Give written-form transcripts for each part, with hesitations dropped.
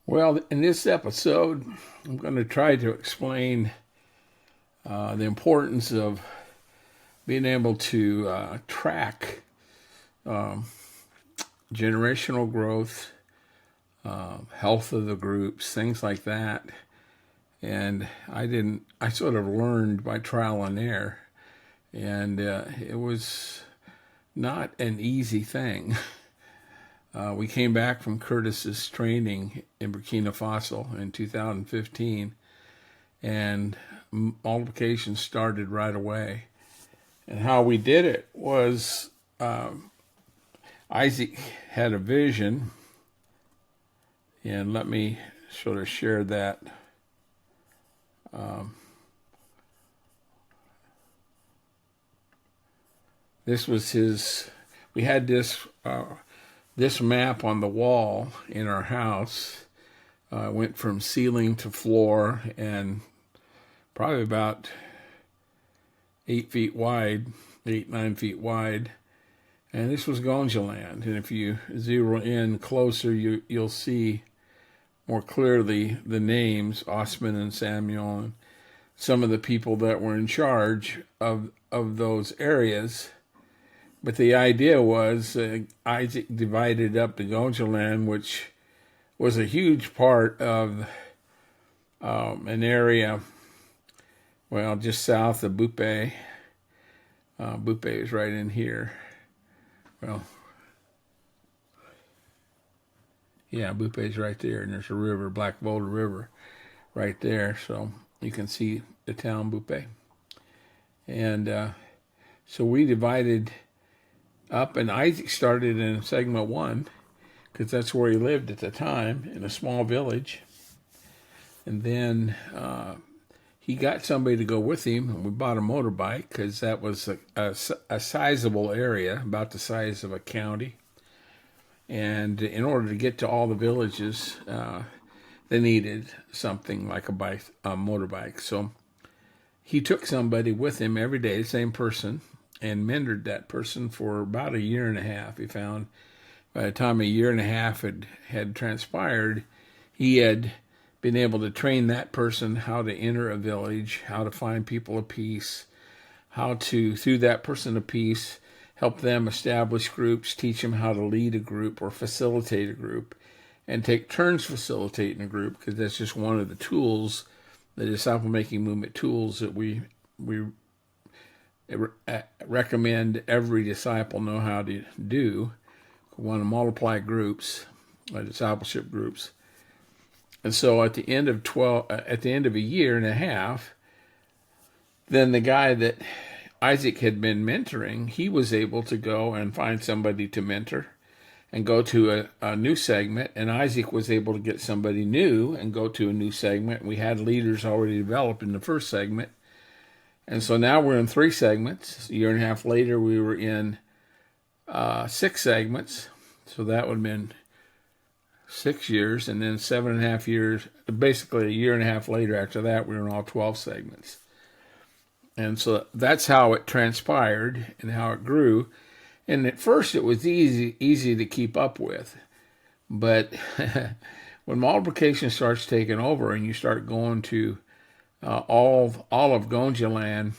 Well, in this episode, I'm going to try to explain the importance of being able to track um, generational growth, health of the groups, things like that. And I sort of learned by trial and error. And it was not an easy thing. We came back from Curtis's training in Burkina Faso in 2015, and multiplication started right away. And how we did it was Isaac had a vision, and let me sort of share that. This was his. We had this map on the wall in our house. Went from ceiling to floor and probably about 8 feet wide, 9 feet wide. And this was Gonja land. And if you zero in closer, you'll see more clearly the names, Osman and Samuel, and some of the people that were in charge of those areas. But the idea was Isaac divided up the Gonja land, which was a huge part of an area, well, just south of Bupe. Bupe is right in here. Well, yeah, Bupe is right there, and there's a river, Black Boulder River, right there. So you can see the town Bupe. And so we divided up, and Isaac started in segment 1 because that's where he lived at the time, in a small village. And then he got somebody to go with him, and we bought a motorbike because that was a sizable area, about the size of a county. And in order to get to all the villages, they needed something like a motorbike. So he took somebody with him every day, the same person, and mentored that person for about a year and a half. He found by the time a year and a half had transpired, he had been able to train that person how to enter a village, how to find people of peace, how to, through that person of peace, help them establish groups, teach them how to lead a group or facilitate a group, and take turns facilitating a group, because that's just one of the tools, the disciple-making movement tools that we recommend every disciple know how to do. We want to multiply groups, discipleship groups. And so at the end of a year and a half, then the guy that Isaac had been mentoring, he was able to go and find somebody to mentor and go to a new segment. And Isaac was able to get somebody new and go to a new segment. We had leaders already developed in the first segment. And so now we're in 3 segments. A year and a half later, we were in 6 segments. So that would have been 6 years. And then 7.5 years, basically a year and a half later after that, we were in all 12 segments. And so that's how it transpired and how it grew. And at first it was easy to keep up with. But when multiplication starts taking over and you start going to all of Gonja land,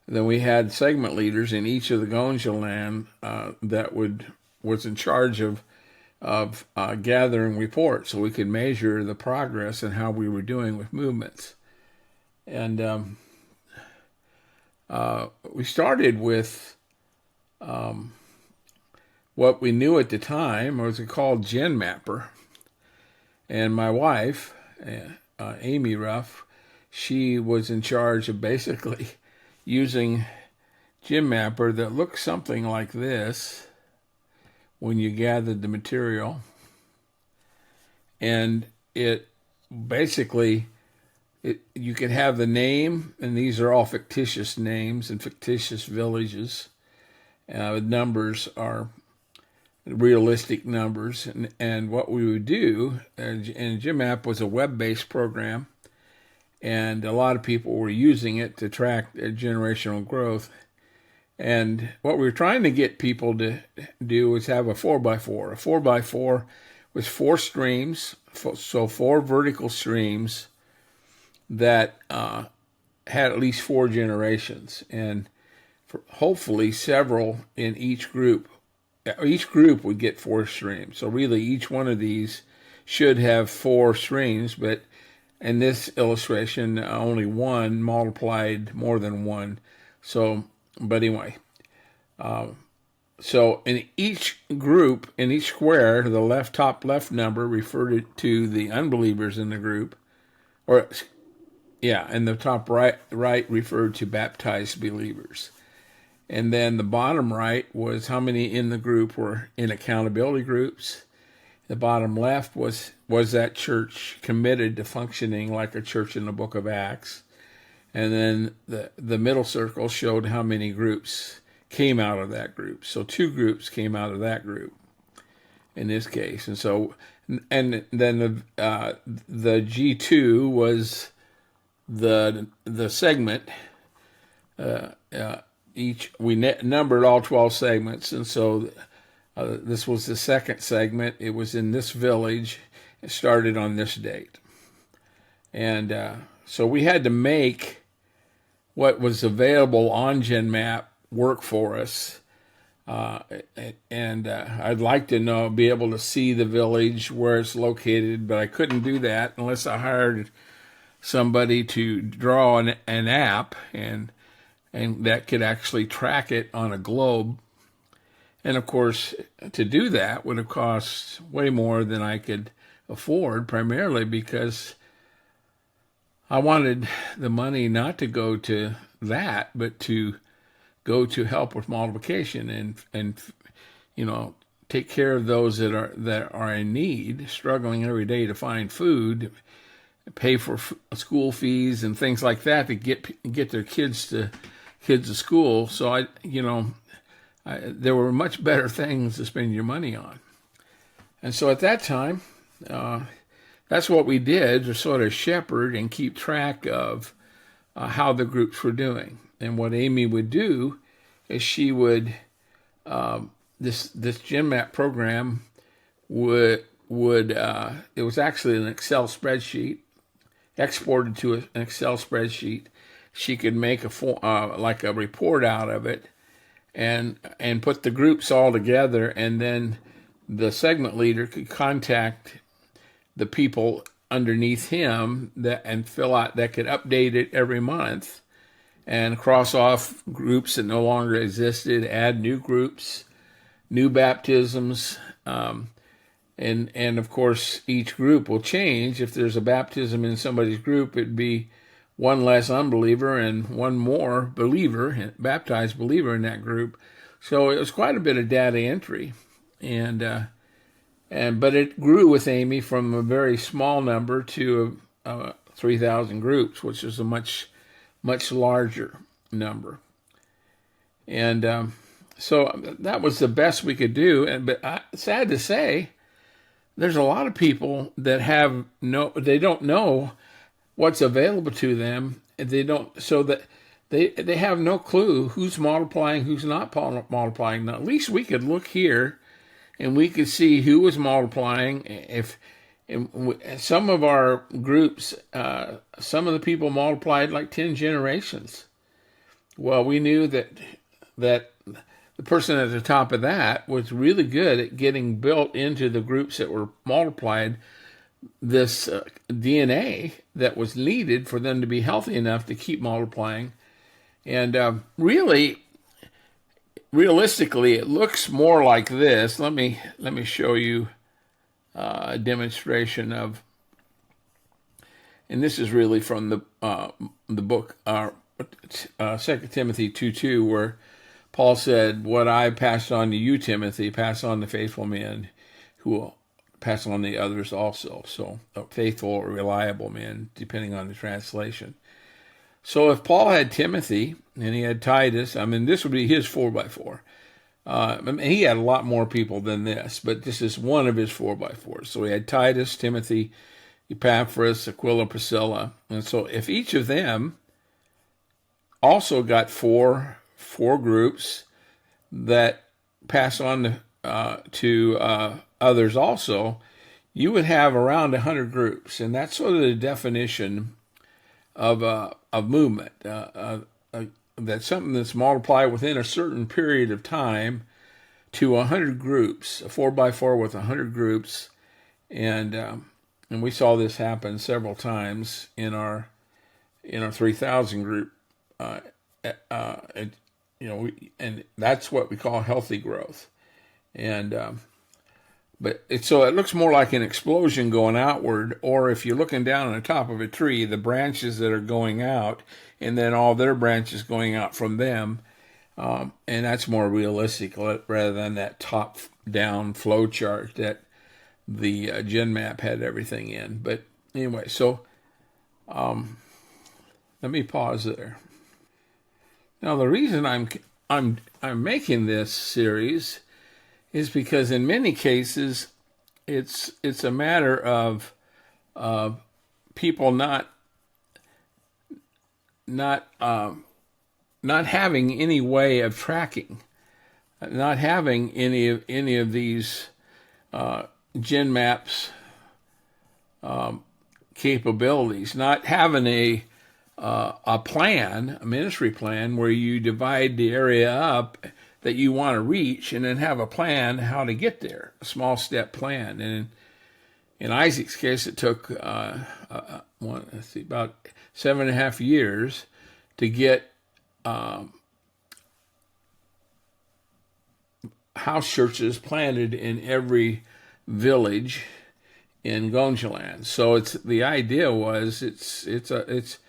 then we had segment leaders in each of the Gonja land that was in charge of gathering reports, so we could measure the progress and how we were doing with movements. And we started with what we knew at the time was called Gen Mapper, and my wife, Amy Ruff, she was in charge of basically using Gen Mapper that looked something like this when you gathered the material. And it basically, you could have the name, and these are all fictitious names and fictitious villages. The numbers are realistic numbers, and what we would do, and GenMap was a web-based program, and a lot of people were using it to track generational growth. And what we were trying to get people to do was have a 4x4. A 4x4 was 4 streams, so 4 vertical streams that had at least 4 generations, and hopefully several in each group. Each group would get 4 streams. So really, each one of these should have 4 streams, but in this illustration, only one multiplied more than one. So, but anyway, so in each group, in each square, the top left number referred to the unbelievers in the group, or yeah, and the top right referred to baptized believers. And then the bottom right was how many in the group were in accountability groups. The bottom left was that church committed to functioning like a church in the book of Acts. And then the middle circle showed how many groups came out of that group. So 2 groups came out of that group in this case. And so, and then the G2 was the segment. We numbered all 12 segments, and so this was the second segment. It was in this village. It started on this date. And so we had to make what was available on GenMap work for us. And I'd like to be able to see the village where it's located, but I couldn't do that unless I hired somebody to draw an app and that could actually track it on a globe. And of course, to do that would have cost way more than I could afford, primarily because I wanted the money not to go to that, but to go to help with multiplication and take care of those that are in need, struggling every day to find food, pay for school fees and things like that to get their kids to school. So there were much better things to spend your money on. And so at that time, that's what we did, to sort of shepherd and keep track of how the groups were doing. And what Amy would do is she would, this GenMap program would it was actually an Excel spreadsheet, exported to an Excel spreadsheet. She could make like a report out of it and put the groups all together, and then the segment leader could contact the people underneath him and fill out, that could update it every month and cross off groups that no longer existed, add new groups, new baptisms, and of course each group will change. If there's a baptism in somebody's group, it'd be one less unbeliever and one more believer, baptized believer in that group. So it was quite a bit of data entry, but it grew with Amy from a very small number to 3,000 groups, which is a much larger number. And so that was the best we could do. But sad to say, there's a lot of people that they don't know what's available to them. They don't, so that they have no clue who's multiplying, who's not multiplying. Now, at least we could look here and we could see who was multiplying. If some of our groups, some of the people multiplied like 10 generations. Well, we knew that the person at the top of that was really good at getting built into the groups that were multiplied this DNA that was needed for them to be healthy enough to keep multiplying. And realistically, it looks more like this. Let me show you a demonstration of, and this is really from the book 2 Timothy 2:2, where Paul said, "What I passed on to you, Timothy, pass on to faithful men who will pass on the others also." So faithful or reliable men, depending on the translation. So if Paul had Timothy and he had Titus, I mean, this would be his 4x4. He had a lot more people than this, but this is one of his 4x4s. So he had Titus, Timothy, Epaphras, Aquila, Priscilla. And so if each of them also got four groups that pass on to others also, you would have around 100 groups, and that's sort of the definition of movement. That's something that's multiplied within a certain period of time to 100 groups, a 4x4 with 100 groups, and we saw this happen several times in our 3,000 group. And that's what we call healthy growth, and so it looks more like an explosion going outward, or if you're looking down on the top of a tree, the branches that are going out, and then all their branches going out from them, and that's more realistic rather than that top-down flow chart that the GenMap had everything in. But anyway, so let me pause there. Now, the reason I'm making this series is because in many cases it's a matter of people not having any way of tracking, not having any of these GenMap's capabilities, not having a plan, a ministry plan, where you divide the area up that you want to reach and then have a plan how to get there, a small step plan. And in Isaac's case, it took about 7.5 years to get house churches planted in every village in Gonjaland. So the idea was it's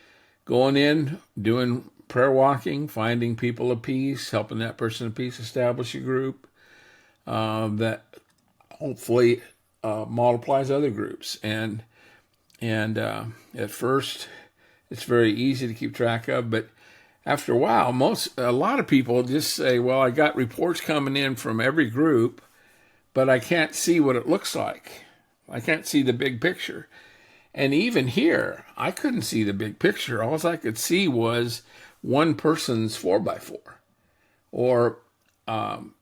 going in, doing prayer walking, finding people of peace, helping that person of peace establish a group that hopefully multiplies other groups. And at first, it's very easy to keep track of, but after a while, a lot of people just say, well, I got reports coming in from every group, but I can't see what it looks like. I can't see the big picture. And even here, I couldn't see the big picture. All I could see was one person's 4x4. Or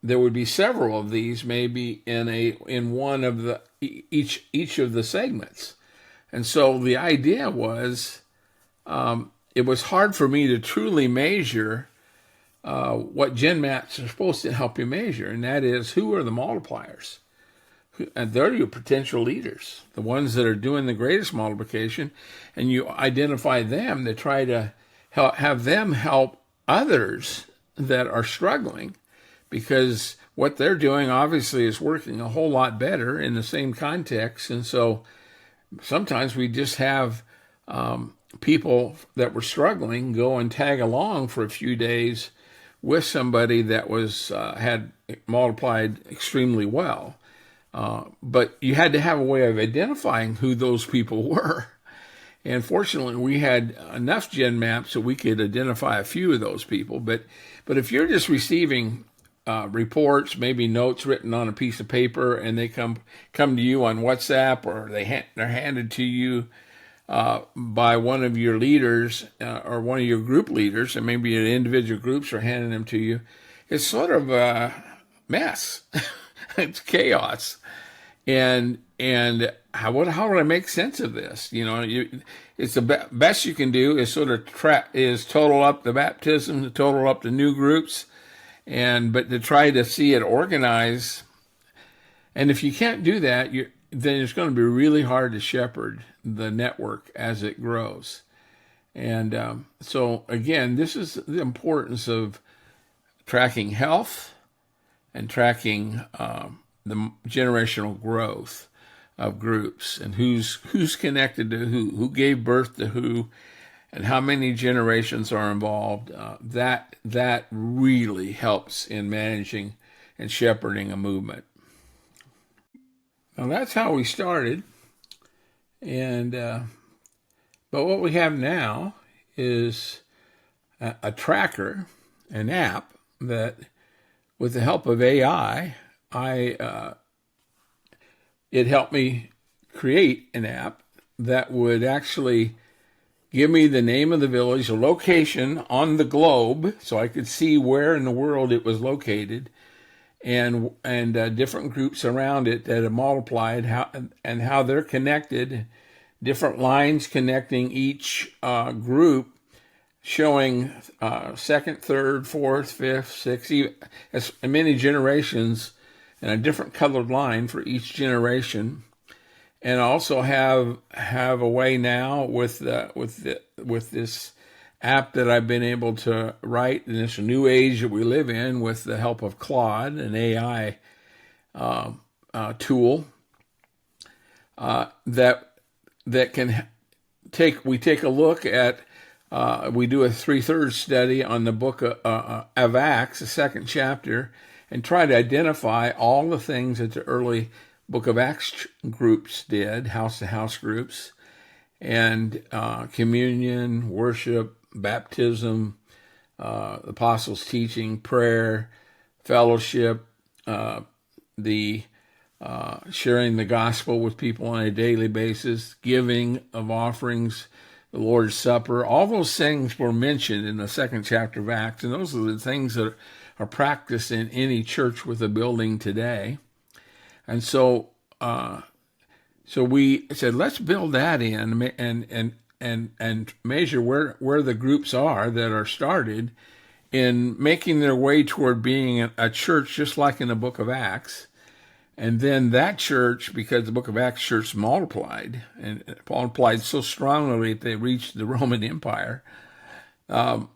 there would be several of these maybe in one of the each of the segments. And so the idea was it was hard for me to truly measure what GenMaps are supposed to help you measure, and that is, who are the multipliers? And they're your potential leaders, the ones that are doing the greatest multiplication, and you identify them to try to have them help others that are struggling, because what they're doing obviously is working a whole lot better in the same context. And so sometimes we just have people that were struggling go and tag along for a few days with somebody that had multiplied extremely well. But you had to have a way of identifying who those people were. And fortunately, we had enough GenMaps so we could identify a few of those people. But if you're just receiving reports, maybe notes written on a piece of paper, and they come to you on WhatsApp, or they're handed to you by one of your leaders or one of your group leaders, and maybe your individual groups are handing them to you, it's sort of a mess. It's chaos. And how would I make sense of this? It's the best you can do is sort of total up the baptism, to total up the new groups, but to try to see it organize. And if you can't do that, then it's going to be really hard to shepherd the network as it grows. And so again, this is the importance of tracking health and tracking the generational growth of groups, and who's connected to who gave birth to who, and how many generations are involved. That really helps in managing and shepherding a movement. Now that's how we started, and but what we have now is a tracker, an app that, with the help of AI, it helped me create an app that would actually give me the name of the village, a location on the globe, so I could see where in the world it was located, and different groups around it that are multiplied, how they're connected, different lines connecting each group, showing second, third, fourth, fifth, sixth, even as many generations, and a different colored line for each generation. And also have a way now with this app that I've been able to write in this new age that we live in, with the help of Claude, an AI tool that can take a look at. We do a 3/3 study on the book of Acts, the second chapter, and try to identify all the things that the early book of Acts groups did, house-to-house groups, and communion, worship, baptism, apostles' teaching, prayer, fellowship, the sharing the gospel with people on a daily basis, giving of offerings, the Lord's Supper. All those things were mentioned in the second chapter of Acts, and those are the things that are practiced in any church with a building today. And so we said, let's build that in and measure where the groups are that are started in making their way toward being a church, just like in the book of Acts. And then that church, because the book of Acts church multiplied, and multiplied so strongly that they reached the Roman Empire, that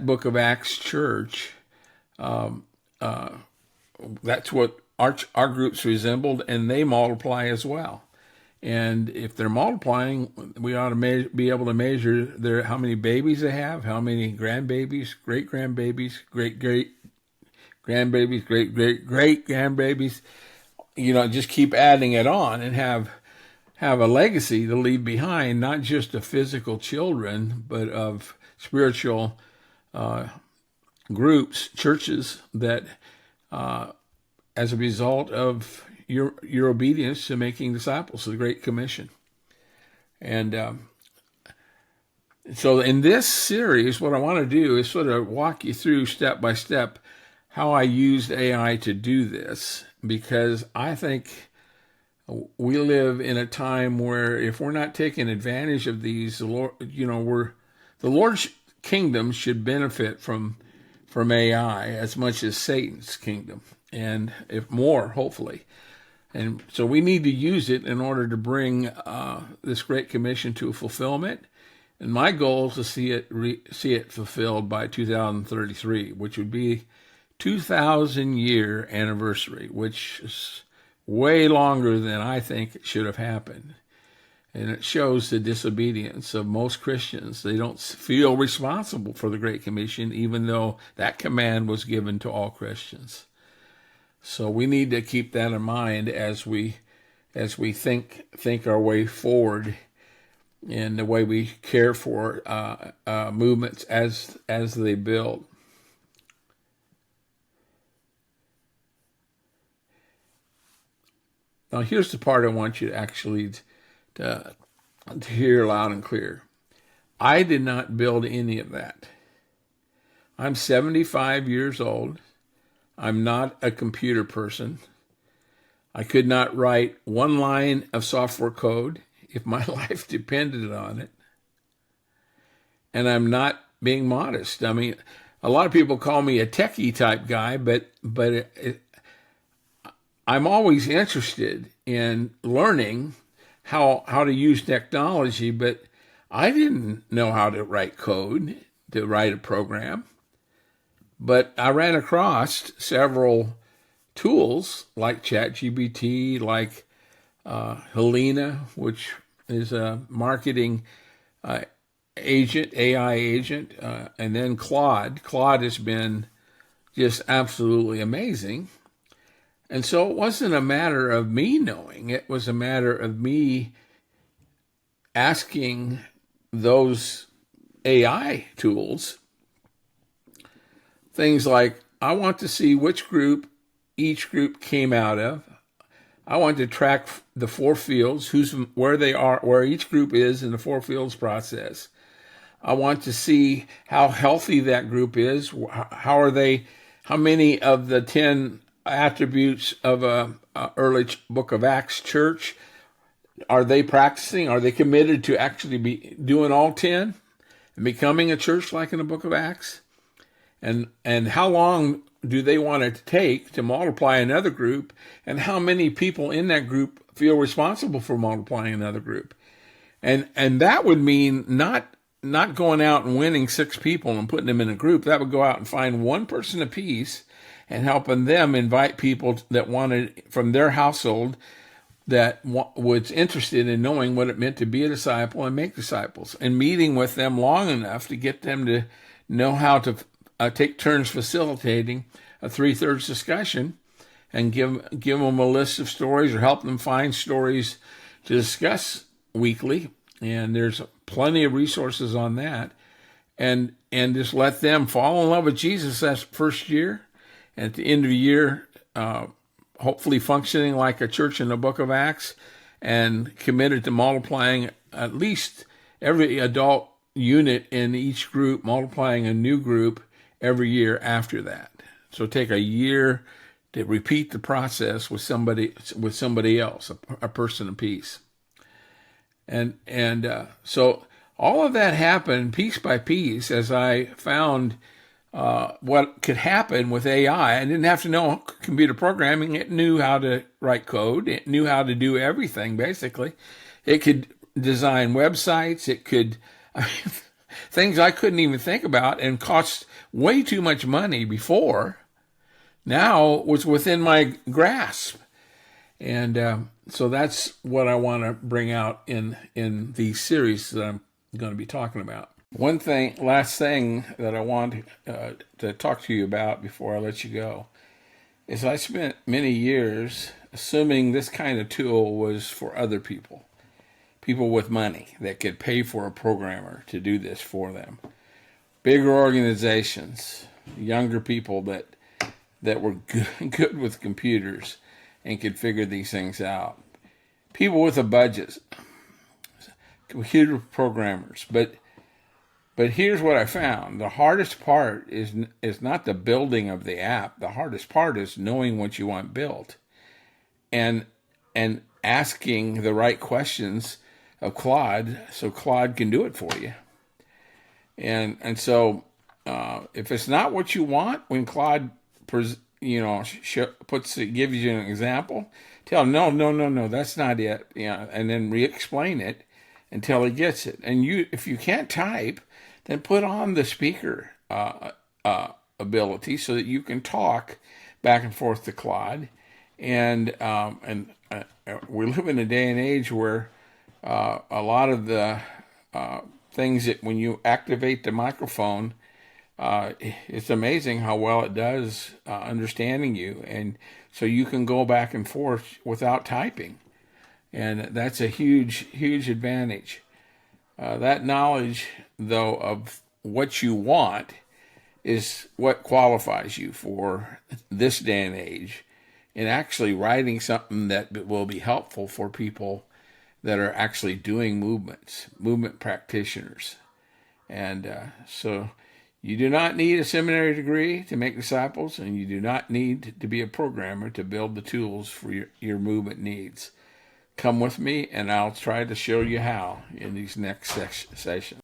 book of Acts church, that's what our groups resembled, and they multiply as well. And if they're multiplying, we ought to be able to measure how many babies they have, how many grandbabies, great-grandbabies, great-grandbabies, great-great-great-grandbabies. Just keep adding it on and have a legacy to leave behind, not just of physical children, but of spiritual groups, churches that, as a result of your obedience to making disciples, the Great Commission. And so in this series, what I want to do is sort of walk you through step by step how I used AI to do this, because I think we live in a time where if we're not taking advantage of these, the Lord's kingdom should benefit from AI as much as Satan's kingdom, and if more, hopefully. And so we need to use it in order to bring this Great Commission to fulfillment. And my goal is to see it fulfilled by 2033, which would be 2,000-year anniversary, which is way longer than I think it should have happened. And it shows the disobedience of most Christians. They don't feel responsible for the Great Commission, even though that command was given to all Christians. So we need to keep that in mind as we think our way forward in the way we care for movements as they build. Now here's the part I want you to actually to hear loud and clear. I did not build any of that. I'm 75 years old. I'm not a computer person. I could not write one line of software code if my life depended on it. And I'm not being modest. I mean, a lot of people call me a techie type guy, but I'm always interested in learning how to use technology, but I didn't know how to write code, to write a program. But I ran across several tools like ChatGPT, like Helena, which is a marketing agent, AI agent, and then Claude. Claude has been just absolutely amazing. And so it wasn't a matter of me knowing, it was a matter of me asking those AI tools things like, I want to see which group each group came out of. I want to track the 4 fields, where they are, where each group is in the 4 fields process. I want to see how healthy that group is. How how many of the 10 attributes of a early book of Acts church are they practicing? Are they committed to actually be doing all 10 and becoming a church like in the book of Acts? And how long do they want it to take to multiply another group? And how many people in that group feel responsible for multiplying another group? And that would mean not going out and winning 6 people and putting them in a group. That would go out and find one person apiece and helping them invite people that wanted from their household that was interested in knowing what it meant to be a disciple and make disciples, and meeting with them long enough to get them to know how to take turns facilitating a 3/3 discussion, and give them a list of stories or help them find stories to discuss weekly. And there's plenty of resources on that, and just let them fall in love with Jesus that first year, and at the end of the year, hopefully functioning like a church in the book of Acts, and committed to multiplying at least every adult unit in each group, multiplying a new group every year after that. So take a year to repeat the process with somebody else, a person apiece. And so all of that happened piece by piece as I found what could happen with AI. I didn't have to know computer programming. It knew how to write code. It knew how to do everything, basically. It could design websites. It could, things I couldn't even think about and cost way too much money before, now was within my grasp. And so that's what I want to bring out in these series that I'm going to be talking about. Last thing that I want to talk to you about before I let you go is I spent many years assuming this kind of tool was for other people with money that could pay for a programmer to do this for them. Bigger organizations, younger people that were good with computers and could figure these things out. People with a budget, computer programmers, but here's what I found. The hardest part is not the building of the app. The hardest part is knowing what you want built and asking the right questions of Claude so Claude can do it for you. And so if it's not what you want, when Claude gives you an example, tell him, no, that's not it. And then re-explain it until he gets it. And if you can't type, then put on the speaker ability so that you can talk back and forth to Claude. And we live in a day and age where a lot of the things that when you activate the microphone, it's amazing how well it does understanding you. And so you can go back and forth without typing. And that's a huge, huge advantage. That knowledge, though, of what you want is what qualifies you for this day and age in actually writing something that will be helpful for people that are actually doing movement practitioners. And so you do not need a seminary degree to make disciples, and you do not need to be a programmer to build the tools for your movement needs. Come with me, and I'll try to show you how in these next sessions.